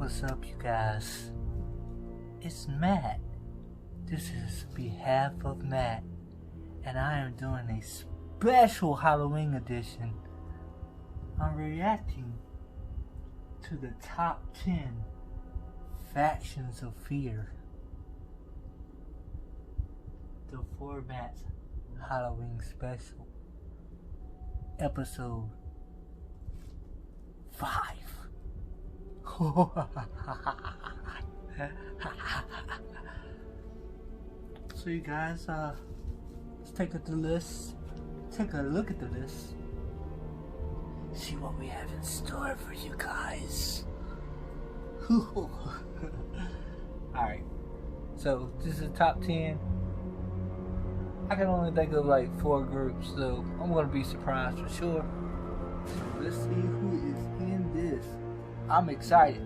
What's up, you guys? It's Matt. This is behalf of Matt, and I am doing a special Halloween edition. I'm reacting to the top 10 factions of fear. The Formatt Halloween special, Ep.5. So you guys, let's take a look at the list. See what we have in store for you guys. Alright, so this is top 10. I can only think of like 4 groups, so I'm gonna be surprised for sure. So let's see who is in this. I'm excited.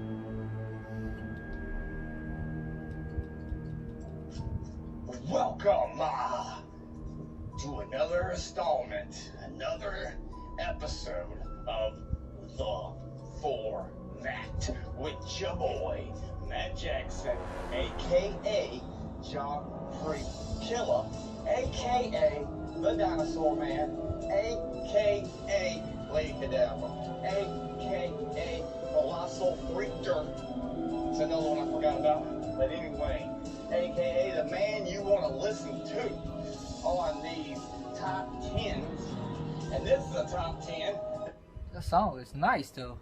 Welcome to another installment, another episode of The Formatt with your boy, Matt Jackson, a.k.a. Joffrey Killer, a.k.a. The Dinosaur Man, a.k.a. Lady Cadaver, a.k.a. Colossal Freaker. It's another one I forgot about, but anyway, a.k.a. the man you want to listen to on these top 10s. And this is a top 10. That song is nice though.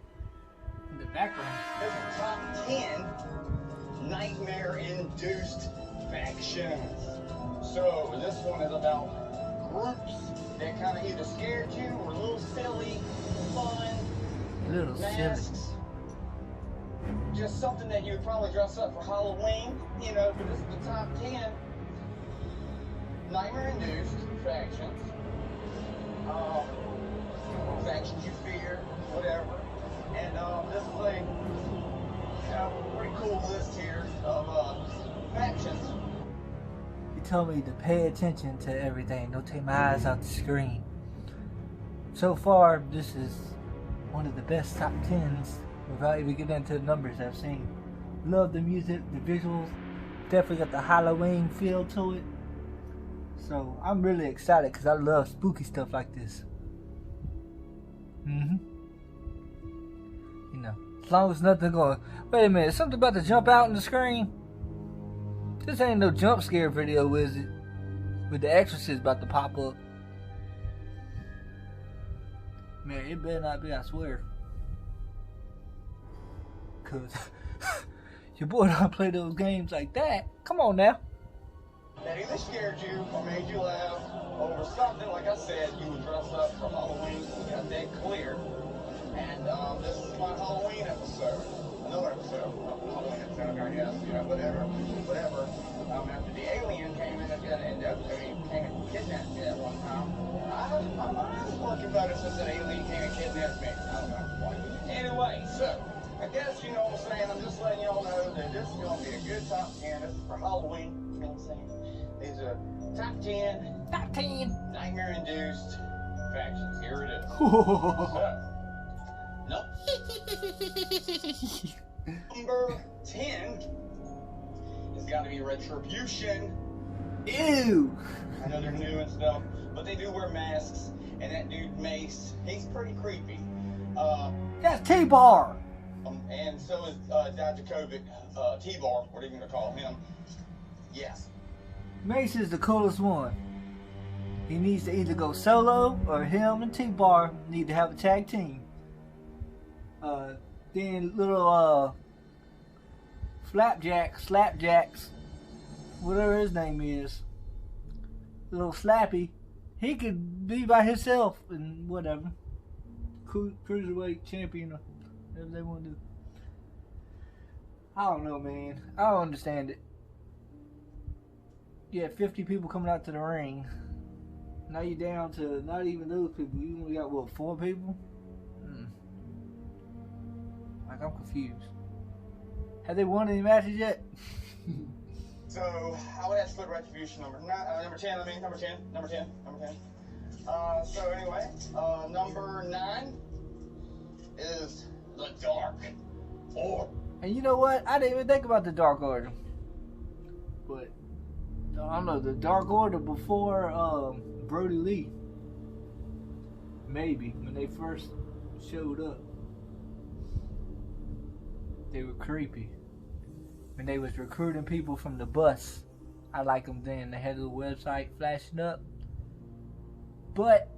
In the background. This is top 10 nightmare-induced factions. So this one is about groups that kind of either scared you or a little silly, fun, masks. Just something that you would probably dress up for Halloween, you know, but this is the top 10 nightmare-induced factions. Factions you fear, whatever. And this is a pretty cool list here of factions. You told me to pay attention to everything, don't take my eyes off the screen. So far, this is one of the best top 10s without even getting into the numbers I've seen. Love the music, the visuals, definitely got the Halloween feel to it. So I'm really excited because I love spooky stuff like this. You know, as long as nothing going, wait a minute, something about to jump out on the screen? This ain't no jump scare video, is it? With the Exorcist about to pop up. Man, it better not be, I swear. Cause your boy don't play those games like that. Come on now. That either scared you or made you laugh over something, like I said, you would dress up for Halloween. We got that clear. And this is my Halloween episode. Another episode of Halloween episode, I guess, you know, whatever. After the alien came in and came and kidnapped me at one time. My mind is working better since an alien came and kidnapped me. I don't know. Anyway, so I guess you know what I'm saying. I'm just letting y'all know that this is going to be a good top 10. This is for Halloween. You know what I'm saying? These are top 10 nightmare-induced factions. Here it is. Number 10 has got to be Retribution. Ew. I know they're new and stuff, but they do wear masks. And that dude Mace, he's pretty creepy. That's T-Bar. And so is Dijakovic, T-Bar, what are you going to call him? Yes. Mace is the coolest one. He needs to either go solo or him and T-Bar need to have a tag team. Then little Slapjacks, whatever his name is, little Slappy, he could be by himself and whatever. Cruiserweight champion, or whatever they want to do. I don't know, man. I don't understand it. You had 50 people coming out to the ring. Now you're down to not even those people. You only got, what, 4 people? Like, I'm confused. Have they won any matches yet? So, I would have to put Retribution number 10. So anyway, number 9 is the Dark Order. And you know what? I didn't even think about the Dark Order. But I don't know, the Dark Order before Brody Lee. Maybe when they first showed up, they were creepy. When they was recruiting people from the bus, I like them then. They had a little website flashing up. But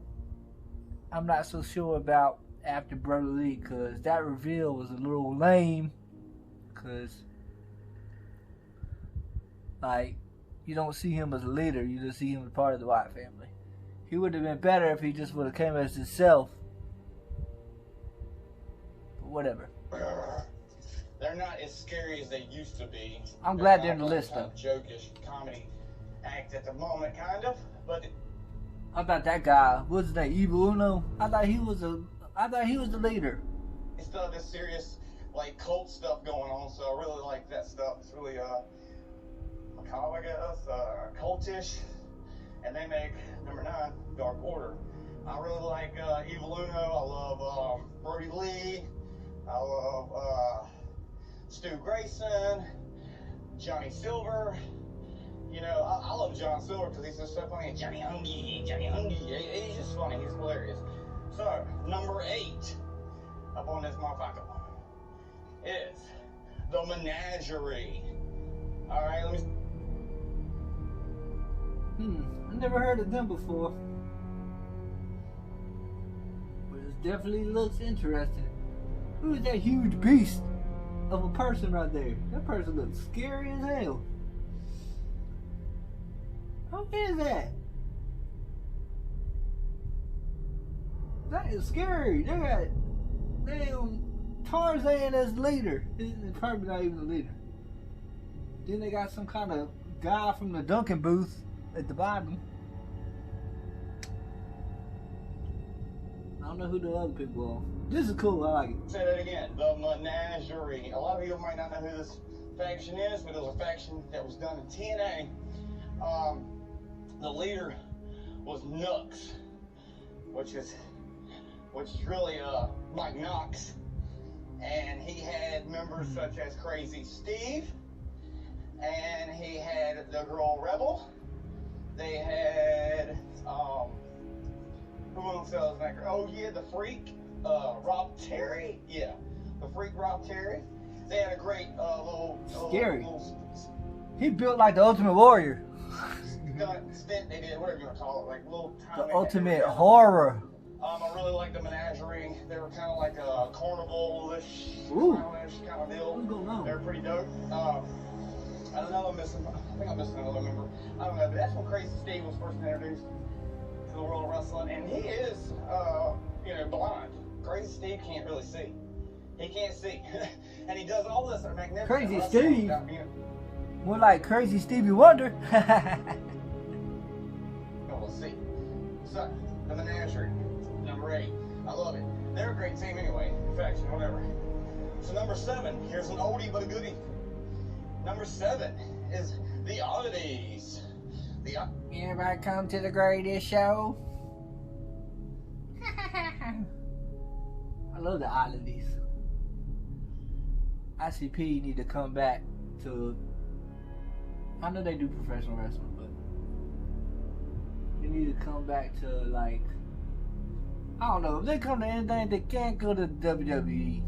I'm not so sure about after Brody Lee, because that reveal was a little lame. Because, like, you don't see him as a leader, you just see him as part of the Wyatt family. He would have been better if he just would have came as himself. But whatever. They're not as scary as they used to be. I'm glad they're in the list, though. Jokish comedy act at the moment, kind of. But I thought that guy, what's his name, Evil Uno? I thought he was the leader. It's still this serious, like, cult stuff going on, so I really like that stuff. It's really macabre, I guess, cultish. And they make number 9, Dark Order. I really like Evil Uno. I love Brody Lee. I love Stu Grayson, Johnny Silver. You know, I love John Silver because he's just so funny. Johnny Hungy. He's just funny. He's hilarious. So, number 8 up on this motherfucker is the Menagerie. All right, let me. I never heard of them before. But it definitely looks interesting. Who is that huge beast of a person right there? That person looks scary as hell. Who is that? That is scary. They got damn Tarzan as leader. He's probably not even the leader. Then they got some kind of guy from the Dunkin' booth at the bottom. I don't know who the other people are. This is cool, I like it. Say that again, the Menagerie. A lot of you might not know who this faction is, but it was a faction that was done in TNA. The leader was Nux, which is really Mike Knox. And he had members such as Crazy Steve, and he had the girl Rebel. They had who else was that? Oh yeah, the Freak, Rob Terry. Yeah, the Freak Rob Terry. They had a great scary. He Little built like the Ultimate Warrior. stint they did, whatever you want to call it, like little The tiny. Ultimate Horror. I really like the Menagerie. They were kind of like a carnival-ish, Ooh. kind of deal. What's going on? They're pretty dope. I don't know, I think I'm missing another member. I don't know, but that's when Crazy Steve was first introduced to the world of wrestling, and he is, blind. Crazy Steve can't really see. He can't see, and he does all this magnificent Crazy wrestling Steve? without being More like Crazy Stevie Wonder. able to see. So, the Menagerie, number 8. I love it. They're a great team anyway, faction, whatever. So number 7, here's an oldie but a goodie. Number 7 is the Oddities. Everybody come to the greatest show. I love the Oddities. ICP need to come back to. I know they do professional wrestling, but they need to come back to, like, I don't know, if they come to anything, they can't go to WWE.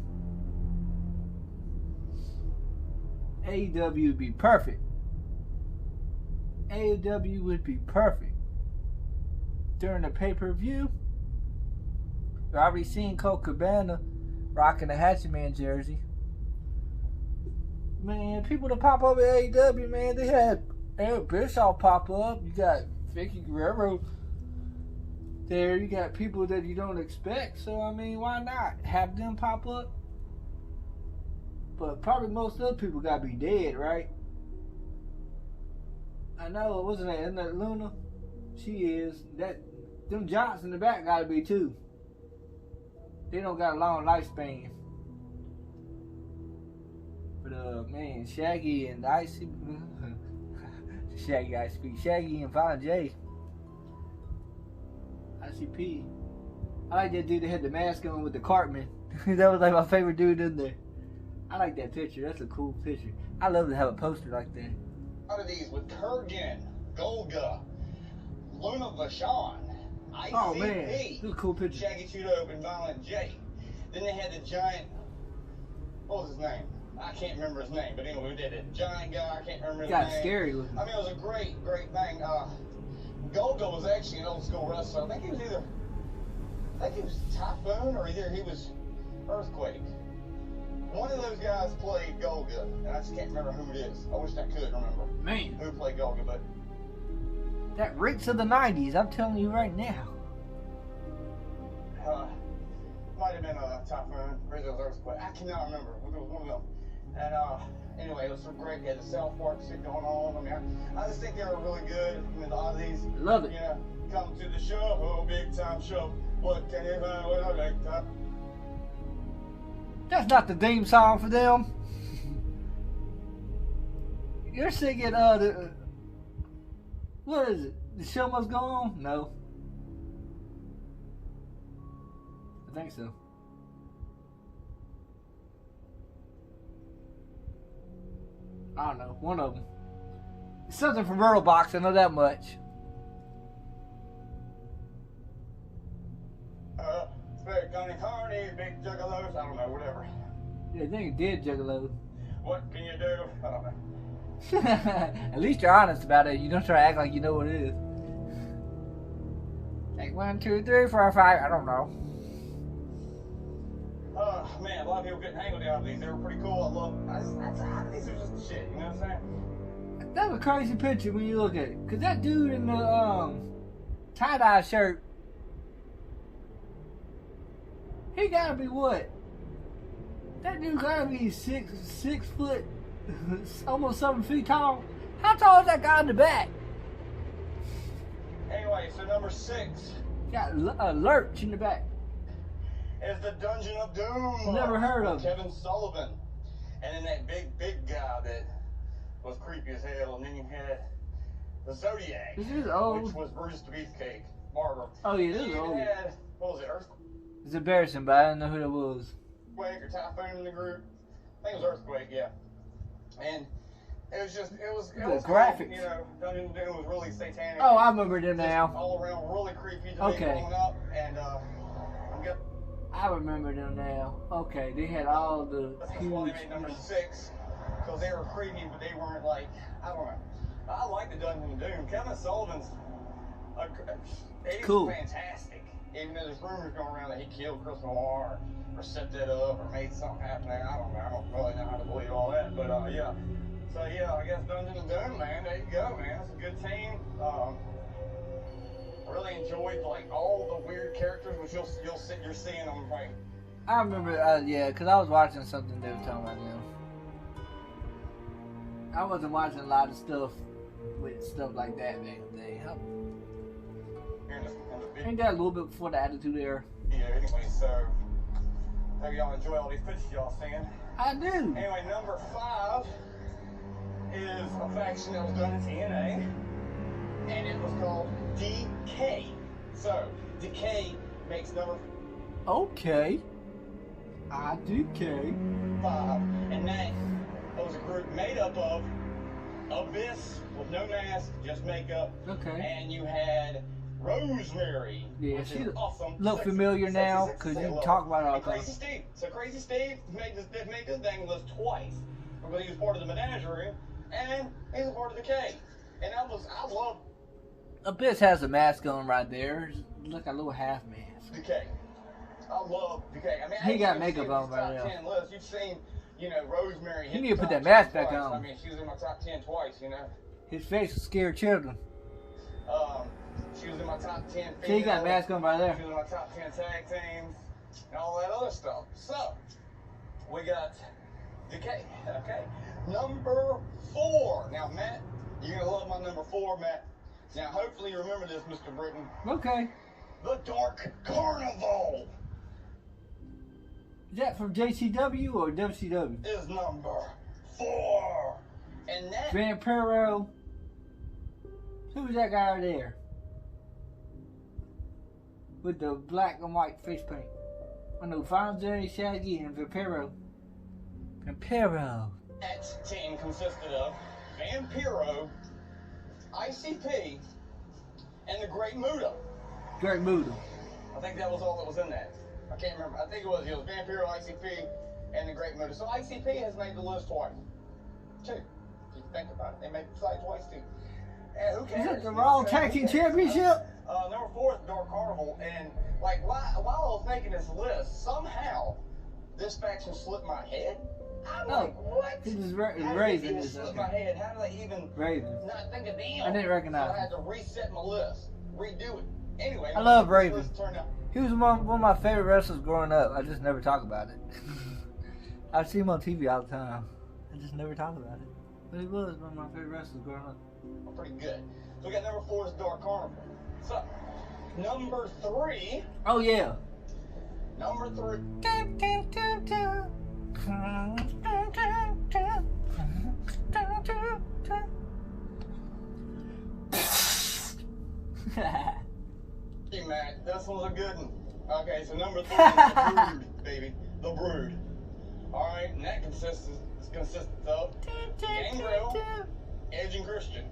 AEW would be perfect. AEW would be perfect. During the pay-per-view, I've already seen Colt Cabana rocking the Hatchet Man jersey. Man, people that pop up at AEW, man, they had Eric Bischoff pop up. You got Vicky Guerrero there. You got people that you don't expect. So, I mean, why not have them pop up? But probably most other people got to be dead, right? I know, wasn't that? Isn't that Luna? She is. Them Johnts in the back got to be too. They don't got a long lifespan. But man, Shaggy and Shaggy and Violent J. ICP. I like that dude that had the mask on with the Cartman. That was like my favorite dude in there. I like that picture. That's a cool picture. I love to have a poster like that. Out of these with Kurgan, Golga, Luna Vachon, ICP, Oh man, this is a cool picture. Shaggy Tudo, and Violent J. Then they had the giant, what was his name? I can't remember his name, but anyway, we did it. Giant guy, I can't remember his name. Got scary looking. I mean, it was a great thing. Golga was actually an old school wrestler. I think he was Typhoon, or either he was Earthquake. One of those guys played Golga, and I just can't remember who it is. I wish I could remember. Man. Who played Golga, but... That reeks of the 90s, I'm telling you right now. Might have been Typhoon, or it was Earthquake. I cannot remember. It was one of them. And anyway, it was so great. They had the South Park shit going on. I mean, I just think they were really good. I mean, the Aussies. Love it. You know, come to the show, oh, big time show. What can you find with a big time? That's not the theme song for them. You're singing what is it? The show must go on? No. I think so. I don't know. One of them. It's something from Myrtle Box, I know that much. Spare Connie Carney, big juggalos, I don't know, whatever. Yeah, I think it did Juggalo. What can you do? I don't know. At least you're honest about it. You don't try to act like you know what it is. Like 1, 2, 3, 4, 5. I don't know. Man, a lot of people couldn't hang with the Oddities. They were pretty cool. These are just shit, you know what I'm saying? That's a crazy picture when you look at it. Cause that dude in the tie-dye shirt, he gotta be what? That dude gotta be 6 foot, almost 7 feet tall. How tall is that guy in the back? Anyway, so number 6. Got a lurch in the back. Is the Dungeon of Doom. Never heard of Kevin Sullivan. And then that big guy that was creepy as hell. And then you had the Zodiac. This is old. Which was Bruce the Beefcake Barber. Oh yeah, this is old. Had, what was it, Earthquake It's embarrassing, but I didn't know who that was. or Typhoon in the group? I think it was Earthquake, yeah. And it was graphics. Cool. You know, Dungeon of Doom was really satanic. Oh, I remember them now. All around really creepy to Okay. me growing up. And I remember them now. Okay, they had all the that's huge. why they made number 6, because they were creepy, but they weren't like, I don't know. I like the Dungeon of Doom. Kevin Sullivan's cool. Fantastic. Even though there's rumors going around that he killed Chris Noir or set that up or made something happen there. I don't know. I don't really know how to believe all that, but yeah. So yeah, I guess Dungeon of Doom, man. There you go, man. It's a good team. I really enjoyed like all the weird characters, which you're seeing them like. I remember, yeah, because I was watching something they were talking about them. I wasn't watching a lot of stuff with stuff like that back in the day. Ain't that a little bit before the Attitude Era? Yeah, anyway, so hope y'all enjoy all these pictures y'all seeing. I do. Anyway, number 5 is a faction that was done in TNA, and it was called Decay. So, Decay makes number Okay. IDK. 5, and that was a group made up of Abyss with no mask, just makeup. Okay. And you had Rosemary. Yeah, which she's is awesome. look familiar now because you talk about it all the time. Crazy Steve. So Crazy Steve made this thing list twice because he was part of the Menagerie and he's a part of Decay. And I love Abyss has a mask on right there. Look, a little half mask. Decay. I love Decay. I mean, He got makeup on right now. now. You've seen, you know, Rosemary. You need to put that mask back twice. on. I mean, she was in my top 10 twice. You know. His face will scare children. She was in my top 10. See, you got a mask on right there. She was in my top 10 tag teams and all that other stuff. So, we got Decay. Okay. Number 4. Now, Matt, you're going to love my number 4, Matt. Now, hopefully you remember this, Mr. Britton. Okay. The Dark Carnival. Is that from JCW or WCW? Is number 4. And that... Vampiro. Who's that guy right there? With the black and white face paint. I know Fonzie, Shaggy, and Vampiro. Vampiro. That team consisted of Vampiro, ICP, and the Great Muta. Great Muta. I think that was all that was in that. I can't remember. I think it was Vampiro, ICP, and the Great Muta. So ICP has made the list twice. Two. If you think about it, they made the side twice too. And who cares? Is it the Raw Tag Team Championship? Number 4 is Dark Carnival, and like while I was making this list, somehow this faction slipped my head. I'm like, what? This is How did Raven. it even slip my head? How did I even Raven. not think of them? I didn't recognize So I had to reset my list, redo it. Anyway, I love Raven. this list turned out. He was one of my favorite wrestlers growing up. I just never talk about it. I see him on TV all the time. I just never talk about it. But he was one of my favorite wrestlers growing up. Pretty good. So we got number 4 is Dark Carnival. So, number 3. Oh yeah. Number 3. Hey Matt, this one's a good one. Okay, so number 3 is the Brood, baby. The Brood. Alright, and that consists of Gangrel, Edge and Christian.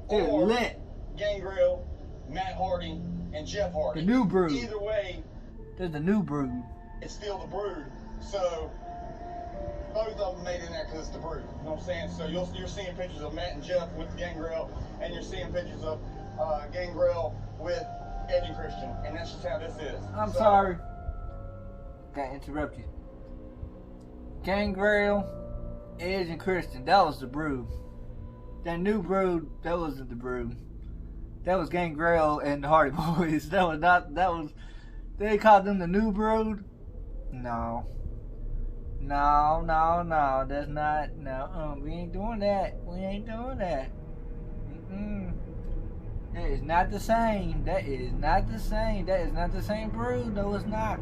Dude, Or lit. Gangrel, Matt Hardy, and Jeff Hardy. The new Brood. Either way, There's the new Brood. it's still the Brood. So both of them made in there because it's the Brood. You know what I'm saying? So you're seeing pictures of Matt and Jeff with Gangrel, and you're seeing pictures of Gangrel with Edge and Christian, and that's just how this is. I'm sorry. Gotta interrupt you. Gangrel, Edge, and Christian. That was the Brood. That new Brood, that wasn't the Brood. That was Gangrel and the Hardy Boys. That was not. That was. They called them the new Brood. No. No. That's not. No. We ain't doing that. We ain't doing that. That is not the same. That is not the same. That is not the same Brood. No, it's not.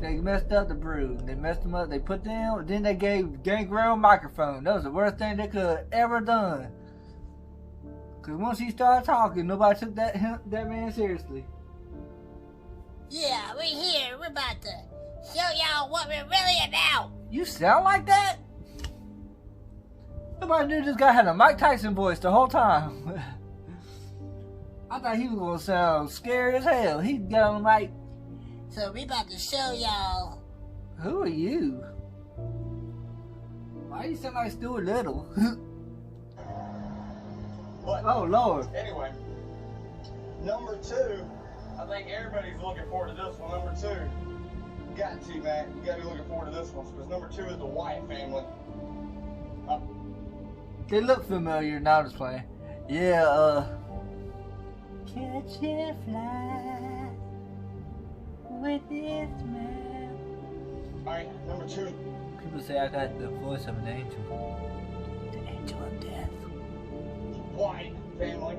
They messed up the Brood. They messed them up. They put them. Then they gave Gangrel a microphone. That was the worst thing they could have ever done. Cause once he started talking, nobody took that man seriously. Yeah, we're here. We're about to show y'all what we're really about. You sound like that? Nobody knew this guy had a Mike Tyson voice the whole time. I thought he was gonna sound scary as hell. He got on like, So we about to show y'all. who are you? Why you sound like Stuart Little? But Oh Lord. anyway, number 2, I think everybody's looking forward to this one. Number 2, got to, Matt. You got to be looking forward to this one because number 2 is the Wyatt family. They look familiar. Now I'm just playing. Yeah, catch a fly with this man. All right, number 2. People say I got the voice of an angel. The angel of death. Wyatt family.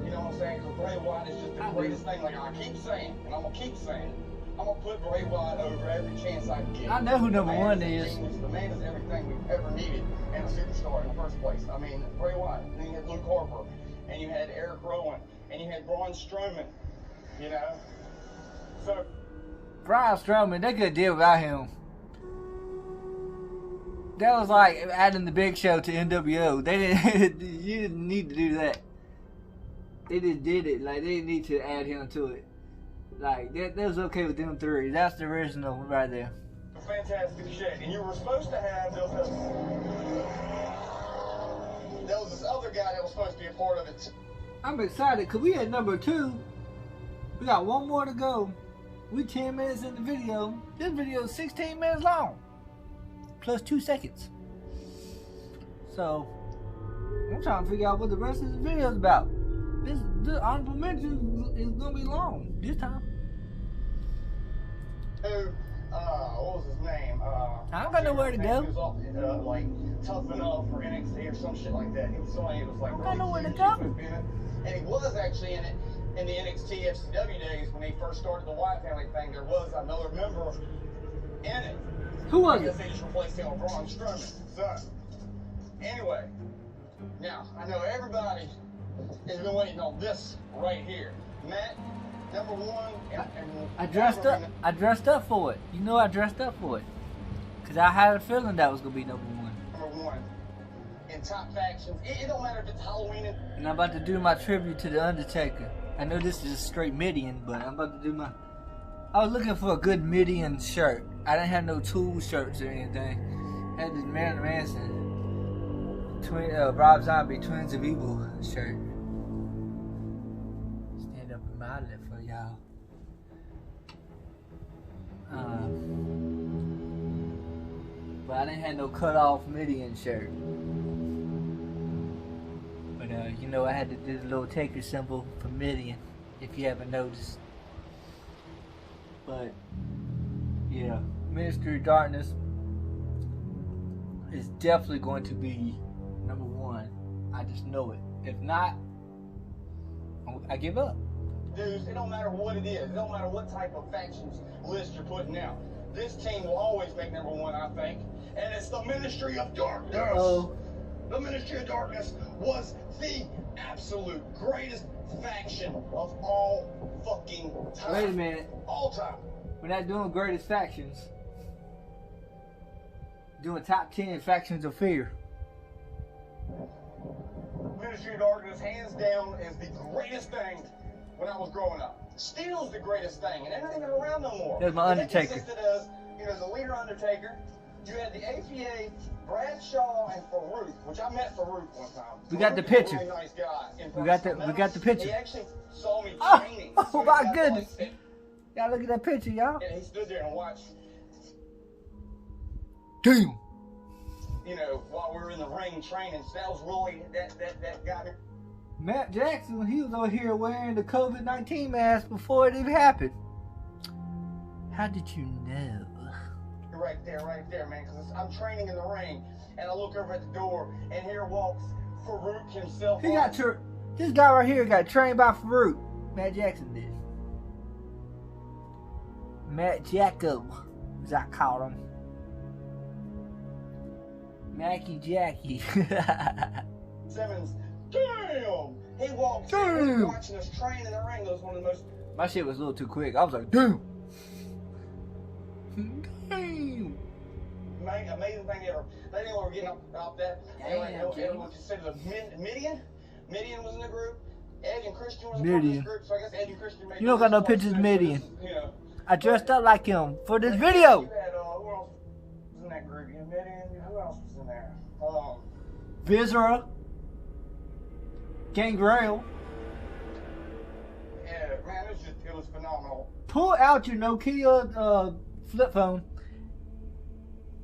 You know what I'm saying? Because Bray Wyatt is just the greatest thing. Like I keep saying, and I'm gonna keep saying it. I'm gonna put Bray Wyatt over every chance I get. I know who number The man 1 a is. genius. The man is everything we've ever needed in a superstar in the first place. I mean, Bray Wyatt. Then you had Luke Harper, and you had Eric Rowan, and you had Braun Strowman. You know. So Braun Strowman, they could deal without him. That was like adding the Big Show to NWO. They didn't. You didn't need to do that. They just did it. Like they didn't need to add him to it. Like that was okay with them 3. That's the original right there. fantastic shit. And you were supposed to have there was this other guy that was supposed to be a part of it. I'm excited because we at number 2. We got one more to go. We 10 minutes in the video. This video is 16 minutes long. Plus 2 seconds. So, I'm trying to figure out what the rest of the video is about. This honorable mention is going to be long this time. Who, what was his name? I don't got nowhere to go. He was off, like, tough enough for NXT or some shit like that. He was somebody who was like, I don't got nowhere to huge, go. and he was actually in it in the NXT FCW days when he first started the Wyatt family thing. There was another member in it. Who was I it? guess they just replaced him with Braun Strowman. So, anyway, now I know everybody has been waiting on this right here. Matt, number 1, and I dressed up. I dressed up for it. You know I dressed up for it. Because I had a feeling that was going to be number one. Number one. In top factions. It don't matter if it's Halloween. And I'm about to do my tribute to The Undertaker. I know this is straight Midian, but I'm about to do my... I was looking for a good Midian shirt. I didn't have no Tool shirts or anything. I had this Marilyn Manson, Rob Zombie, Twins of Evil shirt. Stand up in my lip for y'all. But I didn't have no cut off Midian shirt. But you know, I had to do the little Taker symbol for Midian, if you haven't noticed. But yeah, Ministry of Darkness is definitely going to be number one. I just know it. If not, I give up. Dudes, it don't matter what it is. It don't matter what type of factions list you're putting out. This team will always make number one, I think. And it's the Ministry of Darkness. Uh-oh. The Ministry of Darkness was the absolute greatest faction of all fucking time. Wait a minute. All time. We're not doing greatest factions. Doing top 10 factions of fear. Ministry of Darkness, hands down, is the greatest thing when I was growing up. Still is the greatest thing, and they're not even around no more. There's my Undertaker. It consisted of, the leader Undertaker. You had the APA, Bradshaw, and Farouk, which I met Farouk one time. We got the Farouk is a picture. really nice guy. We got the picture. He actually saw me Oh, training. oh my goodness. Y'all look at that picture, y'all. Yeah, he stood there and watched. Damn. While we were in the ring training. So that was really that got me. Matt Jackson, he was over here wearing the COVID-19 mask before it even happened. How did you know? Right there, man. Because I'm training in the ring, and I look over at the door, and here walks Farouk himself. This guy right here got trained by Farouk. Matt Jackson did. Matt Jacko, as I called him. Mackie Jackie. Simmons, damn! He walks in watching us train in the ring. That was one of the most... My shit was a little too quick. I was like, damn! Damn! Amazing thing ever. They didn't want to get out that. Everyone just said the Midian. Midian was in the group. Edge and Christian was in the group. So I guess Edge and Christian made... You don't got no pictures of Midian. I dressed up like him for this video. You had, who else was in that group? You had Midian. Who else was in there? Viscera. Gangrel. Yeah, man, it was phenomenal. Pull out your Nokia flip phone.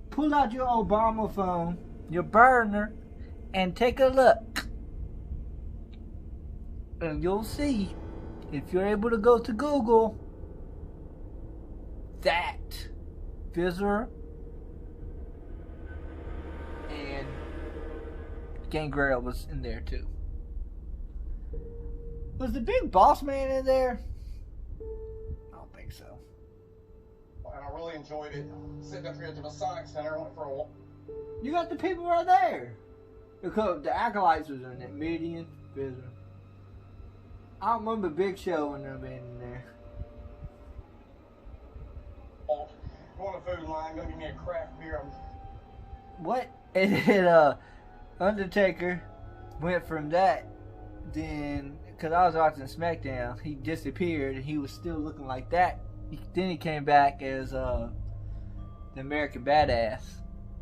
Pull out your Obama phone, your burner, and take a look. And you'll see, if you're able to go to Google, that Viscera and Gangrel was in there too. Was the big boss man in there? I don't think so. And I really enjoyed it. Sitting up here at the Masonic Center, went for a walk. You got the people right there. Because the Acolytes was in there. Midian, Viscera. I don't remember Big Show and them being in there. Going to food line, gonna give me a craft beer. What? And then Undertaker went from that, then, because I was watching SmackDown, he disappeared and he was still looking like that. Then he came back as the American Badass.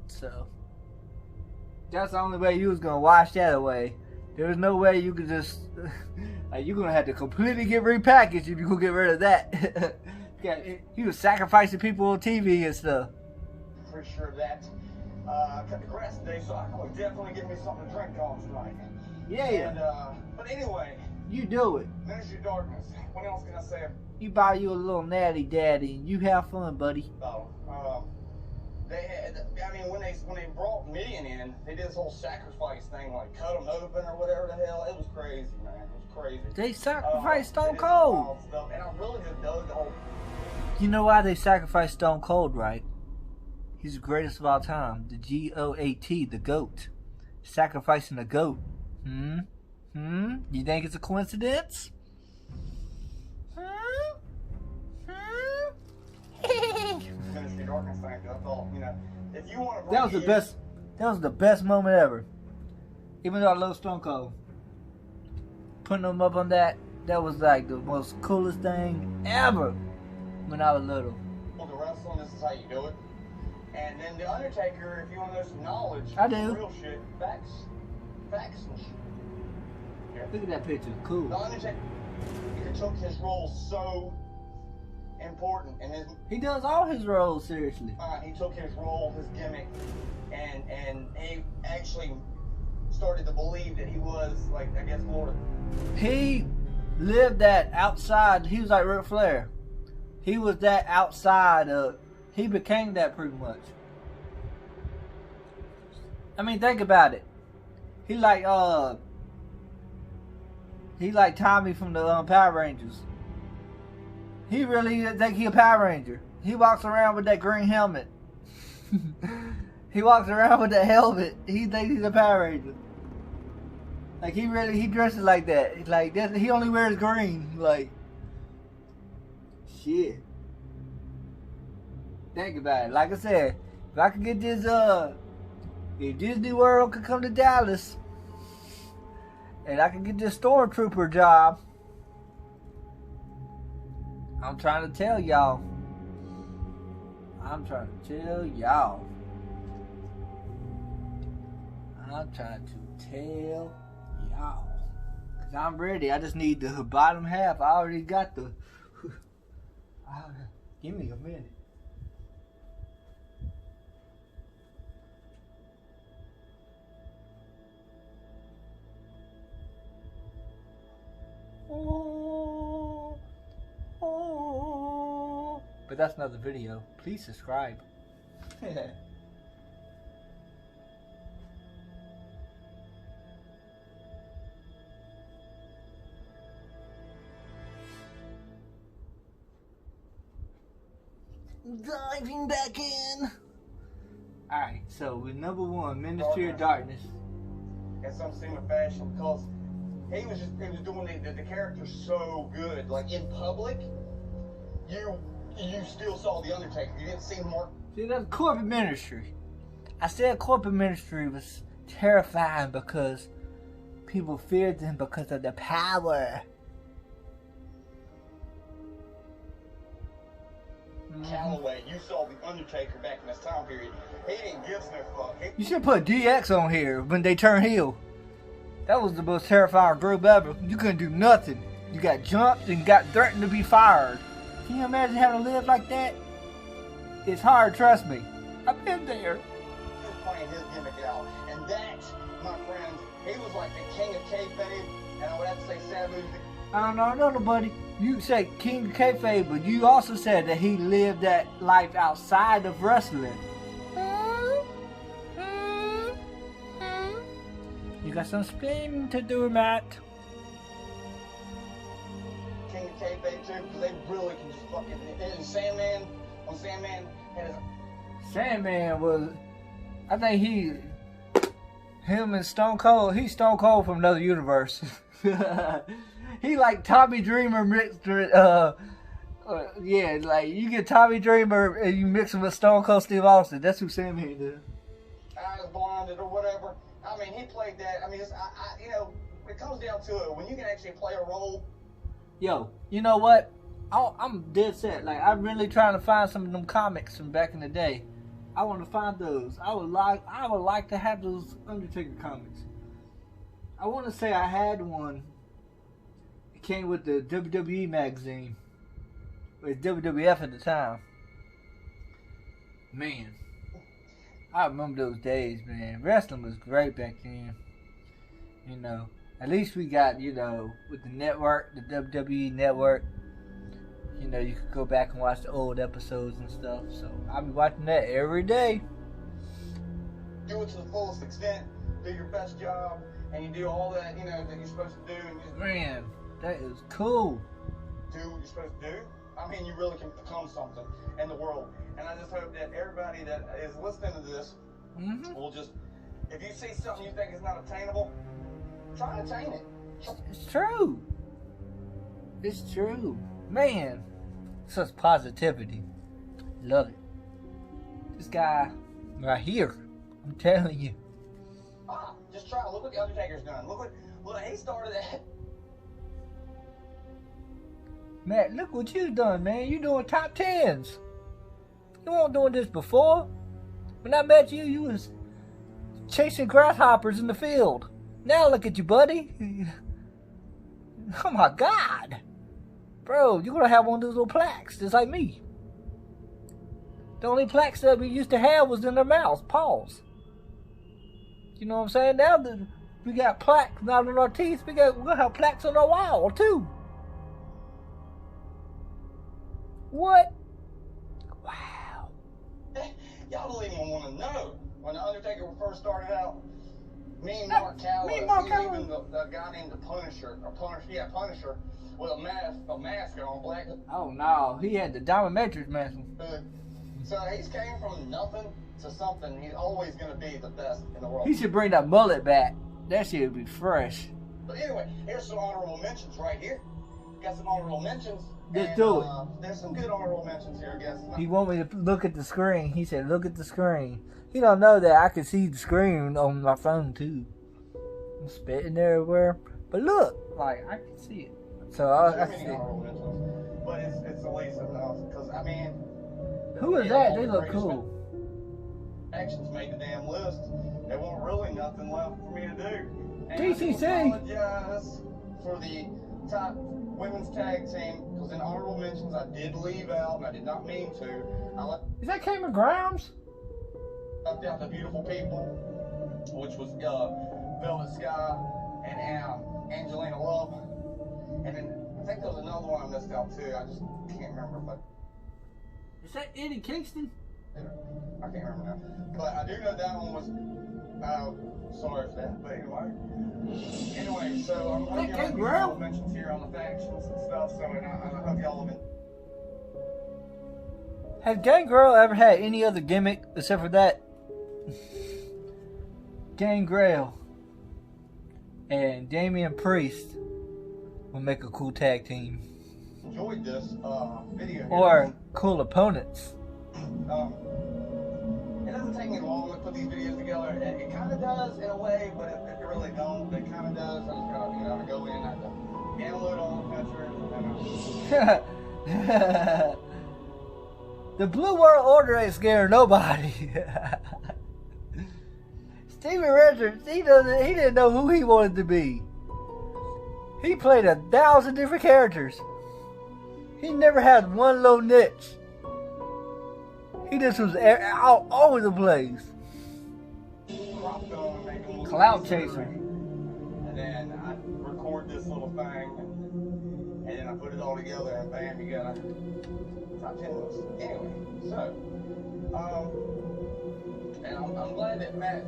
So that's the only way you was gonna wash that away. There was no way you could just like, you're gonna have to completely get repackaged if you could get rid of that. He was sacrificing people on TV and stuff. Pretty sure of that. Cut the grass today, so I will definitely give me something to drink on tonight. Yeah. And, but anyway. You do it. Ministry of Darkness. What else can I say? You buy you a little natty daddy and you have fun, buddy. They had, when they brought Midian in, they did this whole sacrifice thing, like cut them open or whatever the hell. It was crazy, man. It was crazy. They sacrificed Stone Cold. And I really just dug the whole... You know why they sacrificed Stone Cold, right? He's the greatest of all time. The GOAT, the GOAT. Sacrificing the GOAT. You think it's a coincidence? Ministry of Darkness thing, I thought, if you want to That was the best. That was the best moment ever. Even though I love Stone Cold, putting him up on that was like the most coolest thing ever when I was little. The wrestling, this is how you do it. And then the Undertaker, if you want to know some knowledge, I do. some real shit, facts and shit. Yeah. Look at that picture, cool. The Undertaker took his role so important, and he does all his roles seriously. He took his role, his gimmick, and he actually started to believe that he was, like, I guess, more. He lived that outside. He was like Ric Flair. He was that outside of. He became that pretty much. I mean, think about it. He like Tommy from the Power Rangers. He really think he a Power Ranger. He walks around with that green helmet. He walks around with that helmet. He thinks he's a Power Ranger. Like he dresses like that. Like that. He only wears green. Like shit. Think about it. Like I said, if I could get this if Disney World could come to Dallas and I could get this stormtrooper job, I'm trying to tell y'all. I'm trying to tell y'all. Cause I'm ready. I just need the bottom half. I already got the. Give me a minute. But that's another video. Please subscribe. Diving back in. Alright, so with number one, Ministry of Darkness. In some similar fashion, because he was doing the character so good. Like in public, you still saw the Undertaker. You didn't see Mark. See, that's corporate ministry. I said corporate ministry was terrifying because people feared them because of the power. Calloway, you saw the Undertaker back in this time period. He didn't give no fuck. You should put DX on here when they turn heel. That was the most terrifying group ever. You couldn't do nothing. You got jumped and got threatened to be fired. Can you imagine having to live like that? It's hard, trust me. I've been there. He was playing his gimmick out. And that, my friends, he was like the king of kayfabe. And I would have to say Sabu. I don't know, buddy. You say king of kayfabe, but you also said that he lived that life outside of wrestling. You got some explaining to do, Matt. King of kayfabe too, because they really can just fucking. And Sandman, when Sandman had his. Sandman was, I think him and Stone Cold. He's Stone Cold from another universe. He like Tommy Dreamer mixed with, yeah, like you get Tommy Dreamer and you mix him with Stone Cold Steve Austin. That's who Sandman is. Eyes blinded or whatever. I mean, he played that. I mean, you know, it comes down to it. When you can actually play a role. Yo, you know what? I'm dead set. Like, I'm really trying to find some of them comics from back in the day. I want to find those. I would like to have those Undertaker comics. I want to say I had one. It came with the WWE magazine. It was WWF at the time. Man, I remember those days, man. Wrestling was great back then. You know, at least we got, you know, with the network, the WWE network, you know, you could go back and watch the old episodes and stuff. So I'll be watching that every day. Do it to the fullest extent. Do your best job. And you do all that, you know, that you're supposed to do. And just Man, that is cool. do what you're supposed to do. I mean, you really can become something in the world. And I just hope that everybody that is listening to this will just, if you see something you think is not attainable, try to attain it. It's true. It's true. Man, such positivity. Love it. This guy, Right here. I'm telling you. Ah, just try. Look what the Undertaker's done. Look, he started that. Matt, look what you done, man. You doing top 10s. You weren't doing this before. When I met you, you was chasing grasshoppers in the field. Now look at you, buddy. Oh my God. Bro, you're gonna have one of those little plaques, just like me. The only plaques that we used to have was in their mouths, paws. You know what I'm saying? Now that we got plaques not on our teeth, we'll have plaques on our wall too. What? Wow. Y'all don't even want to know. When the Undertaker first started out, me and Mark Callis, even the guy named the Punisher, Punisher, with a mask on, black. Oh no, he had the Dominatrix mask. So he's came from nothing to something. He's always going to be the best in the world. He should bring that mullet back. That shit would be fresh. But anyway, here's some honorable mentions right here. Got some honorable mentions. Let's do it. There's some good honorable mentions here, I guess. He want me to look at the screen. He said, look at the screen. He don't know that I can see the screen on my phone too. I'm spitting everywhere. But look, like, I can see it. So I see it. But it's the least enough. Because, I mean... Who is that? They look cool. Actions made the damn list. There wasn't really nothing left for me to do. And DCC! I apologize for the top women's tag team, because in honorable mentions I did leave out, and I did not mean to. Is that Cameron Grimes? Left out the beautiful people, which was Velvet Sky and Angelina Love. And then I think there was another one I missed out too. I just can't remember. But is that Eddie Kingston? I can't remember now. But I do know that one was. Sorry for that. But anyway, so I'm going to give you mentions here on the factions and stuff. So and I hope y'all have been. Has Gangrel ever had any other gimmick except for that? Gangrel and Damian Priest will make a cool tag team. Enjoyed this video here. Or cool opponents. It doesn't take me long to put these videos together. It kind of does in a way, but it really don't. It kind of does. I just gotta, go in, I have to download all the pictures, The Blue World Order ain't scaring nobody. Steven Richards, he didn't know who he wanted to be. He played 1,000 different characters. He never had one low niche. He just was all over the place. Cloud chaser. And then I record this little thing, and then I put it all together, and bam, you got a top 10 list. Anyway, so, and I'm glad that Matt,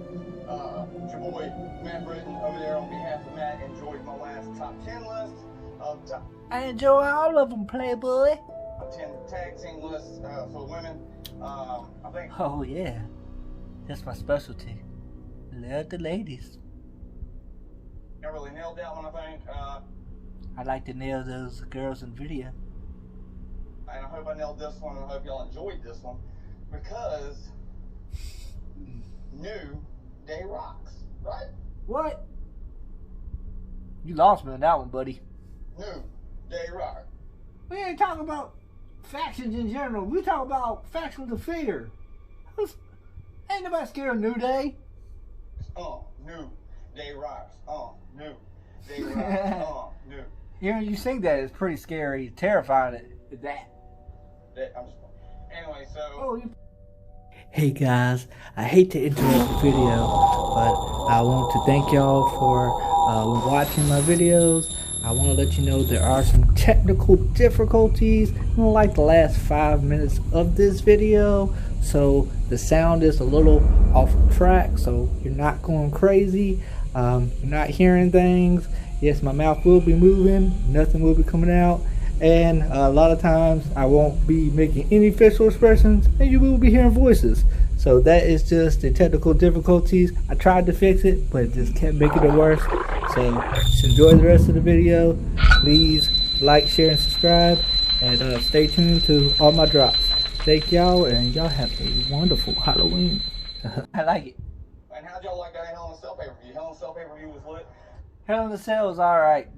your boy Matt Britton over there on behalf of Matt enjoyed my last top 10 list of top. I enjoy all of them, Playboy. 10 tag team lists for women. I think. Oh yeah, that's my specialty. Love the ladies. I really nailed that one, I think. I like to nail those girls in video. And I hope I nailed this one, and I hope y'all enjoyed this one, because New Day rocks, right? What? You lost me on that one, buddy. New Day rock. We ain't talking about factions in general. We talk about factions of fear. Ain't nobody scared of New Day. New Day rocks. New Day rocks. New. Hearing you sing that is pretty scary, terrifying. Anyway, so. Oh, hey guys, I hate to interrupt the video, but I want to thank y'all for watching my videos. I want to let you know there are some technical difficulties like the last 5 minutes of this video, so the sound is a little off track, so you're not going crazy, you're not hearing things. Yes, my mouth will be moving, nothing will be coming out, and a lot of times I won't be making any facial expressions, and you will be hearing voices. So that is just the technical difficulties. I tried to fix it, but it just kept making it worse. So just enjoy the rest of the video. Please like, share, and subscribe, and stay tuned to all my drops. Thank y'all, and y'all have a wonderful Halloween. I like it. And how'd y'all like that Hell in a Cell pay-per-view? Hell in a Cell pay-per-view was lit. Hell in a Cell was alright.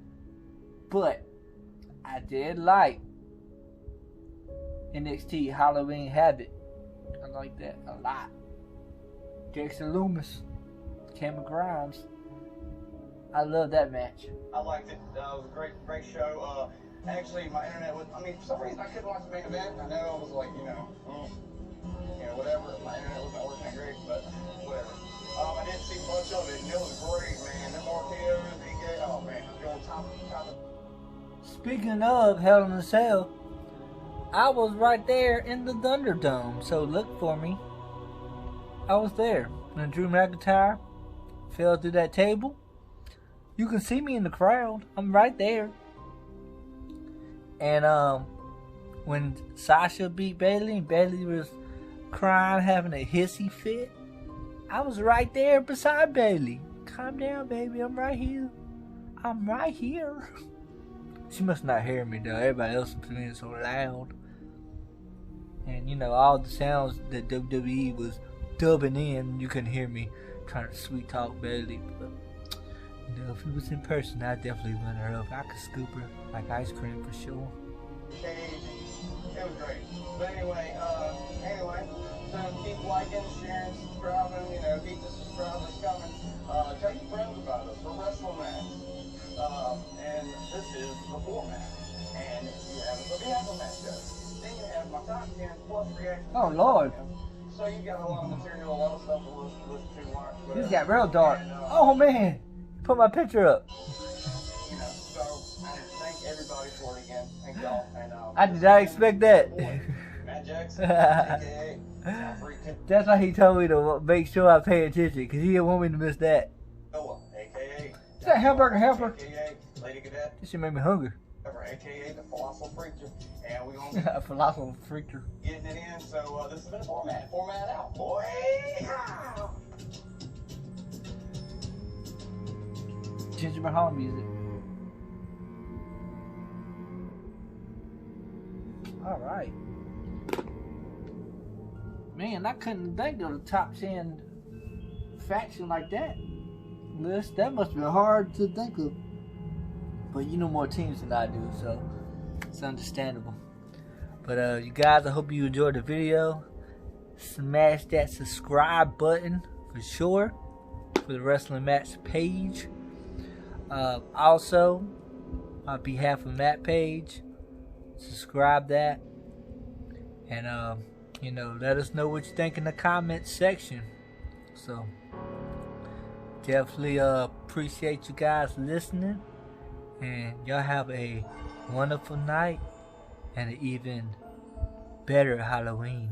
But I did like NXT Halloween Havoc. I like that a lot. Jackson Loomis, Cameron Grimes. I love that match. I liked it. It was a great show. Actually, my internet was, for some reason I couldn't watch the main event. I know it was like, whatever. My internet wasn't working that great, but whatever. I did see much of it, and it was great, man. Them RKOs, DK, oh man, going top of. Speaking of Hell in a Cell, I was right there in the Thunderdome, so look for me. I was there when Drew McIntyre fell through that table. You can see me in the crowd. I'm right there. And when Sasha beat Bayley and Bayley was crying, having a hissy fit, I was right there beside Bayley. Calm down, baby. I'm right here. I'm right here. She must not hear me though. Everybody else is being so loud. And all the sounds that WWE was dubbing in, you couldn't hear me trying to sweet talk Bayley. But if it was in person, I'd definitely run her up. I could scoop her like ice cream for sure. It was great. But anyway, so keep liking, sharing, subscribing, keep the subscribers coming. Tell your friends about us. We're WrestleMatt. And this is the Formatt. And we have a match show. Then you have my top 10 plus reactions. Oh, Lord. So you got a lot of material, a lot of stuff to listen to, watch. This got real dark. Oh, man. Put my picture up. So I thank everybody for it again. Thank y'all. And, I did not expect that. Matt Jackson, a.k.a. That's why he told me to make sure I pay attention, because he didn't want me to miss that. Noah, a.k.a. Is that hamburger helper? A.k.a. Lady Cadet. This shit made me hungry. A.k.a. the Falafel Preacher. And we're going to be Falafel Freaker. getting it in. So this has been a Formatt. Formatt out, boy. Gingerbread Hall music. Alright. Man, I couldn't think of the top 10 faction like that. List. That must be hard to think of. But you know more teams than I do, so it's understandable. But you guys, I hope you enjoyed the video. Smash that subscribe button for sure for the Wrestling Match page. Also, on behalf of Matt page, subscribe that, and let us know what you think in the comments section. So definitely appreciate you guys listening, and y'all have a wonderful night and an even better Halloween.